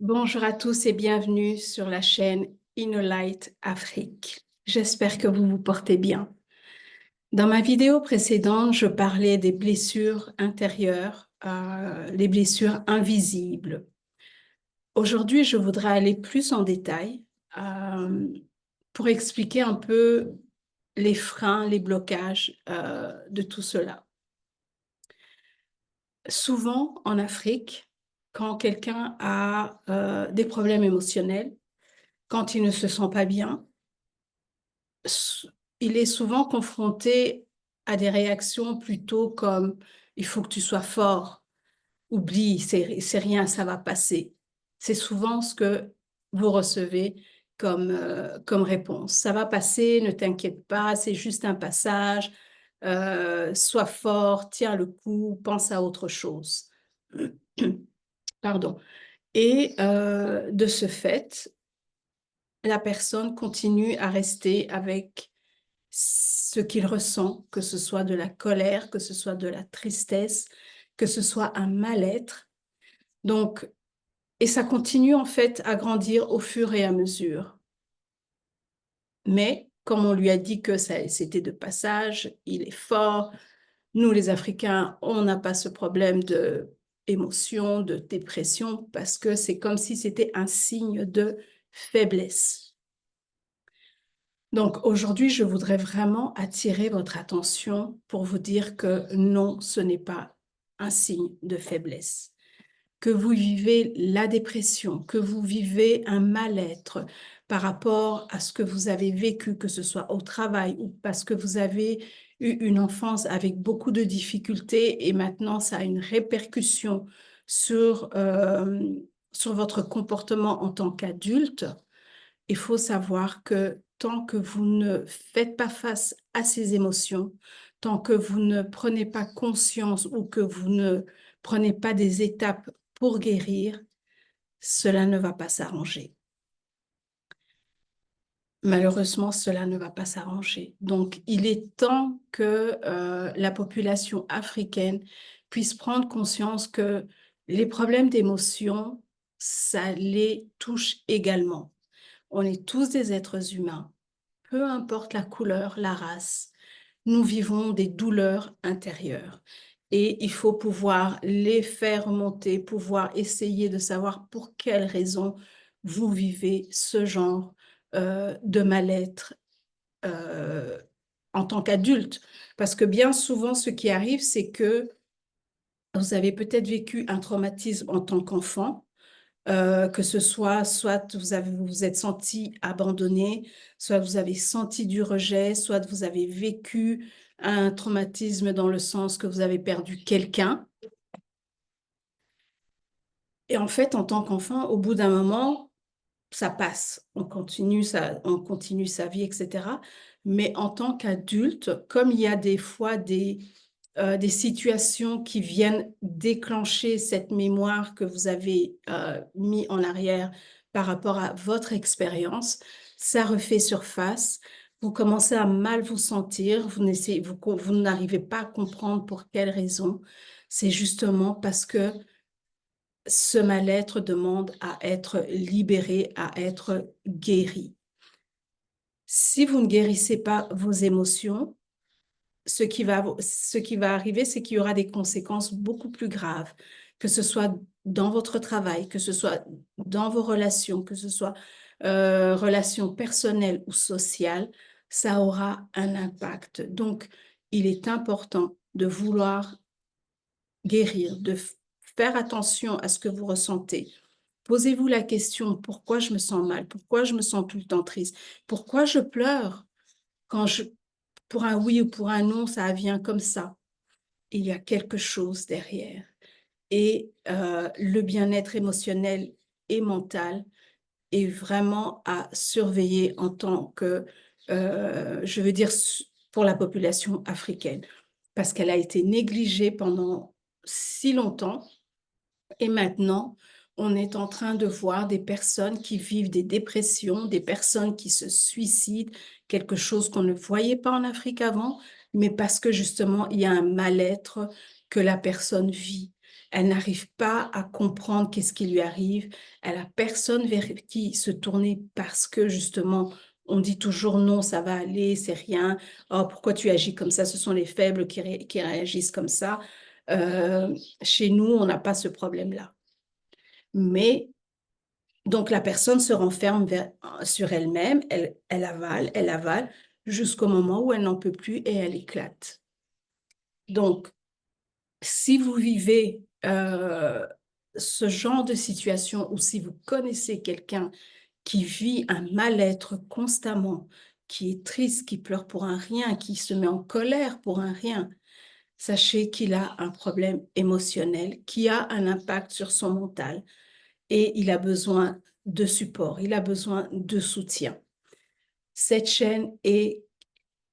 Bonjour à tous et bienvenue sur la chaîne InnoLight Afrique. J'espère que vous vous portez bien. Dans ma vidéo précédente, je parlais des blessures intérieures, les blessures invisibles. Aujourd'hui, je voudrais aller plus en détail euh, pour expliquer un peu les freins, les blocages de tout cela. Souvent en Afrique, quand quelqu'un a des problèmes émotionnels, quand il ne se sent pas bien, il est souvent confronté à des réactions plutôt comme il faut que tu sois fort, oublie, c'est rien, ça va passer. C'est souvent ce que vous recevez comme réponse. Ça va passer, ne t'inquiète pas, c'est juste un passage, sois fort, tiens le coup, pense à autre chose. Pardon. Et de ce fait, la personne continue à rester avec ce qu'il ressent, que ce soit de la colère, que ce soit de la tristesse, que ce soit un mal-être. Donc, et ça continue en fait à grandir au fur et à mesure. Mais comme on lui a dit que c'était de passage, il est fort. Nous, les Africains, on n'a pas ce problème de émotion, de dépression, parce que c'est comme si c'était un signe de faiblesse. Donc aujourd'hui, je voudrais vraiment attirer votre attention pour vous dire que non, ce n'est pas un signe de faiblesse. Que vous vivez la dépression, que vous vivez un mal-être par rapport à ce que vous avez vécu, que ce soit au travail ou parce que vous avez eu une enfance avec beaucoup de difficultés et maintenant ça a une répercussion sur votre comportement en tant qu'adulte. Il faut savoir que tant que vous ne faites pas face à ces émotions, tant que vous ne prenez pas conscience ou que vous ne prenez pas des étapes pour guérir, cela ne va pas s'arranger. Malheureusement, cela ne va pas s'arranger. Donc, il est temps que la population africaine puisse prendre conscience que les problèmes d'émotion, ça les touche également. On est tous des êtres humains, peu importe la couleur, la race, nous vivons des douleurs intérieures. Et il faut pouvoir les faire remonter, pouvoir essayer de savoir pour quelles raisons vous vivez ce genre de mal-être euh, en tant qu'adulte. Parce que bien souvent, ce qui arrive, c'est que vous avez peut-être vécu un traumatisme en tant qu'enfant, que ce soit vous vous êtes senti abandonné, soit vous avez senti du rejet, soit vous avez vécu un traumatisme dans le sens que vous avez perdu quelqu'un. Et en fait, en tant qu'enfant, au bout d'un moment, ça passe. On continue sa vie, etc. Mais en tant qu'adulte, comme il y a des fois des situations qui viennent déclencher cette mémoire que vous avez mis en arrière par rapport à votre expérience, ça refait surface. Vous commencez à mal vous sentir, vous n'arrivez pas à comprendre pour quelles raisons. C'est justement parce que ce mal-être demande à être libéré, à être guéri. Si vous ne guérissez pas vos émotions, ce qui va arriver, c'est qu'il y aura des conséquences beaucoup plus graves, que ce soit dans votre travail, que ce soit dans vos relations, que ce soit relations personnelles ou sociales, ça aura un impact. Donc, il est important de vouloir guérir, de faire attention à ce que vous ressentez. Posez-vous la question, pourquoi je me sens mal? Pourquoi je me sens tout le temps triste? Pourquoi je pleure quand pour un oui ou pour un non, ça vient comme ça? Il y a quelque chose derrière. Et le bien-être émotionnel et mental est vraiment à surveiller en tant que, je veux dire, pour la population africaine, parce qu'elle a été négligée pendant si longtemps. Et maintenant, on est en train de voir des personnes qui vivent des dépressions, des personnes qui se suicident, quelque chose qu'on ne voyait pas en Afrique avant, mais parce que justement, il y a un mal-être que la personne vit. Elle n'arrive pas à comprendre qu'est-ce qui lui arrive. Elle a personne vers qui se tourner parce que justement, on dit toujours: «Non, ça va aller, c'est rien. Oh, pourquoi tu agis comme ça? Ce sont les faibles qui réagissent comme ça». Heu, Chez nous, on n'a pas ce problème-là. Mais donc la personne se renferme sur elle-même, elle avale jusqu'au moment où elle n'en peut plus et elle éclate. Donc si vous vivez, ce genre de situation ou si vous connaissez quelqu'un qui vit un mal-être constamment, qui est triste, qui pleure pour un rien, qui se met en colère pour un rien, sachez qu'il a un problème émotionnel qui a un impact sur son mental et il a besoin de support, il a besoin de soutien. Cette chaîne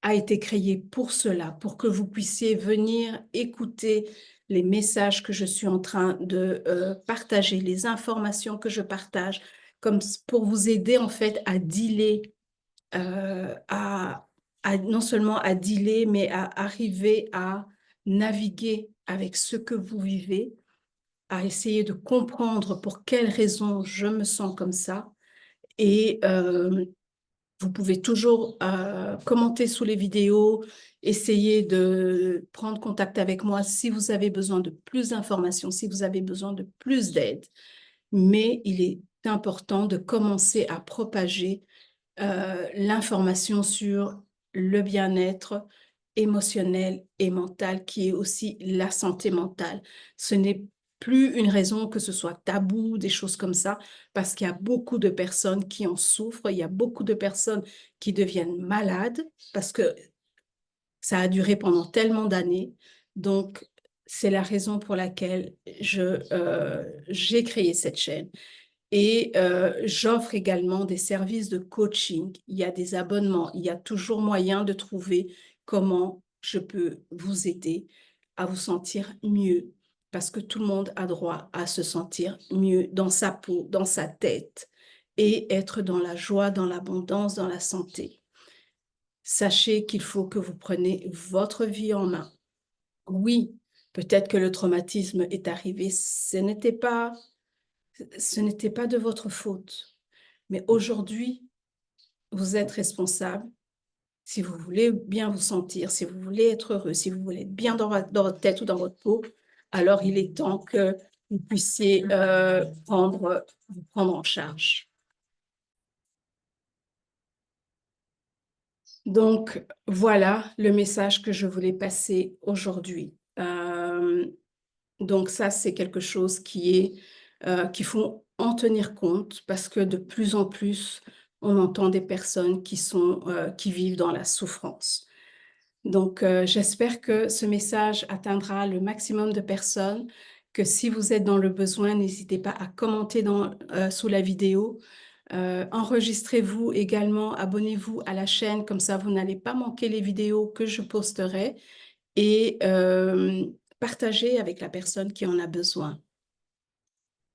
a été créée pour cela, pour que vous puissiez venir écouter les messages que je suis en train de partager, les informations que je partage, pour vous aider en fait à dealer, non seulement à dealer, mais à arriver à naviguer avec ce que vous vivez, à essayer de comprendre pour quelles raisons je me sens comme ça. Et vous pouvez toujours commenter sous les vidéos, essayer de prendre contact avec moi si vous avez besoin de plus d'informations, si vous avez besoin de plus d'aide. Mais il est important de commencer à propager l'information sur le bien-être émotionnel et mental, qui est aussi la santé mentale. Ce n'est plus une raison que ce soit tabou, des choses comme ça, parce qu'il y a beaucoup de personnes qui en souffrent, il y a beaucoup de personnes qui deviennent malades parce que ça a duré pendant tellement d'années. Donc, c'est la raison pour laquelle j'ai créé cette chaîne. Et j'offre également des services de coaching. Il y a des abonnements. Il y a toujours moyen de trouver comment je peux vous aider à vous sentir mieux. Parce que tout le monde a droit à se sentir mieux dans sa peau, dans sa tête et être dans la joie, dans l'abondance, dans la santé. Sachez qu'il faut que vous preniez votre vie en main. Oui, peut-être que le traumatisme est arrivé. Ce n'était pas de votre faute. Mais aujourd'hui, vous êtes responsable. Si vous voulez bien vous sentir, si vous voulez être heureux, si vous voulez être bien dans votre tête ou dans votre peau, alors il est temps que vous puissiez vous prendre en charge. Donc, voilà le message que je voulais passer aujourd'hui. Donc ça, c'est quelque chose qu'il faut en tenir compte parce que de plus en plus, on entend des personnes qui vivent dans la souffrance. Donc, j'espère que ce message atteindra le maximum de personnes, que si vous êtes dans le besoin, n'hésitez pas à commenter sous la vidéo. Enregistrez-vous également, abonnez-vous à la chaîne, comme ça vous n'allez pas manquer les vidéos que je posterai et partagez avec la personne qui en a besoin.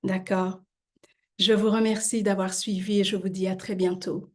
D'accord? Je vous remercie d'avoir suivi et je vous dis à très bientôt.